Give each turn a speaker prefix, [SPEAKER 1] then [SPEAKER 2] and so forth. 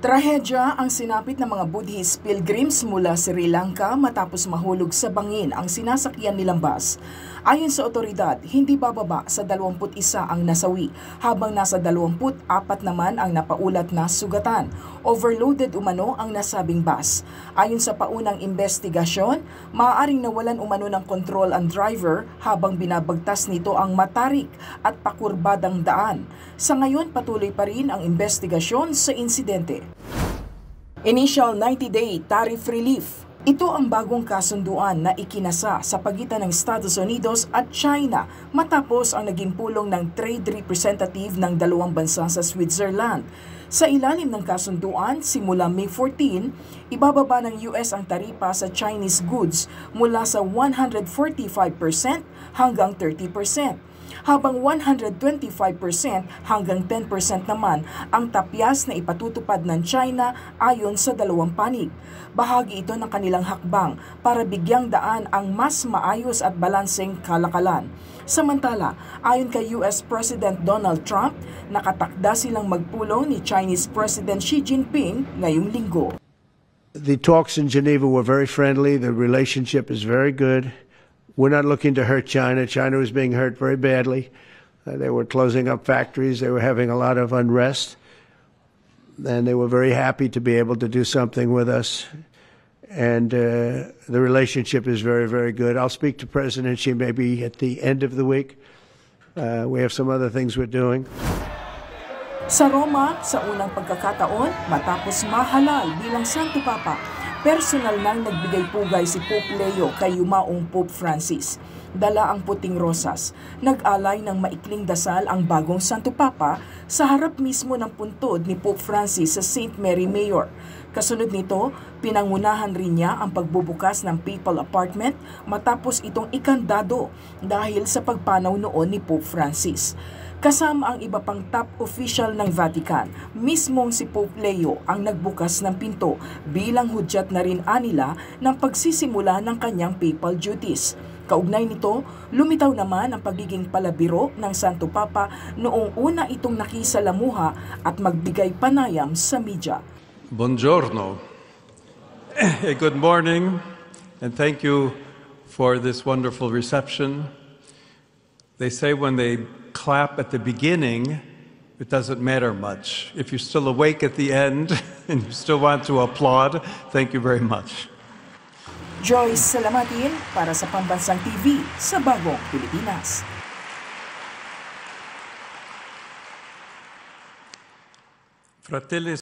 [SPEAKER 1] Trahedya ang sinapit ng mga Buddhist pilgrims mula Sri Lanka matapos mahulog sa bangin ang sinasakyan nilang bus. Ayon sa otoridad, hindi bababa sa 21 ang nasawi, habang nasa 24 naman ang napaulat na sugatan. Overloaded umano ang nasabing bus. Ayon sa paunang investigasyon, maaaring nawalan umano ng kontrol ang driver habang binabagtas nito ang matarik at pakurbadang daan. Sa ngayon, patuloy pa rin ang investigasyon sa insidente. Initial 90-day tariff relief. Ito ang bagong kasunduan na ikinasa sa pagitan ng Estados Unidos at China matapos ang naging pulong ng trade representative ng dalawang bansa sa Switzerland. Sa ilalim ng kasunduan, simula May 14, ibababa ng US ang taripa sa Chinese goods mula sa 145% hanggang 30%. Habang 125% hanggang 10% naman ang tapyas na ipatutupad ng China ayon sa dalawang panig. Bahagi ito ng kanilang hakbang para bigyang daan ang mas maayos at balanseng kalakalan. Samantala, ayon kay US President Donald Trump, nakatakda silang magpulong ni Chinese President Xi Jinping ngayong linggo.
[SPEAKER 2] The talks in Geneva were very friendly. The relationship is very good. We're not looking to hurt China. China was being hurt very badly. They were closing up factories. They were having a lot of unrest. And they were very happy to be able to do something with us. And the relationship is very, very good. I'll speak to President Xi maybe at the end of the week. We have some other things we're doing.
[SPEAKER 1] Sa Roma, sa unang pagkakataon, matapos mahalal bilang Santo Papa, personal nang nagbigay pugay si Pope Leo kay yumaong Pope Francis. Dala ang puting rosas. Nag-alay ng maikling dasal ang bagong Santo Papa sa harap mismo ng puntod ni Pope Francis sa St. Mary Major. Kasunod nito, pinangunahan rin niya ang pagbubukas ng papal apartment matapos itong ikandado dahil sa pagpanaw noon ni Pope Francis. Kasama ang iba pang top official ng Vatican, mismong si Pope Leo ang nagbukas ng pinto bilang hudyat na rin anila ng pagsisimula ng kanyang papal duties. Kaugnay nito, lumitaw naman ang pagiging palabiro ng Santo Papa noong una itong nakisalamuha at magbigay panayam sa media.
[SPEAKER 3] Buongiorno. Good morning, and thank you for this wonderful reception. They say when they clap at the beginning, it doesn't matter much. If you're still awake at the end and you still want to applaud, thank you very much.
[SPEAKER 1] Joyce Salamatin para sa Pambansang TV sa Bagong Pilipinas.
[SPEAKER 3] Fratelli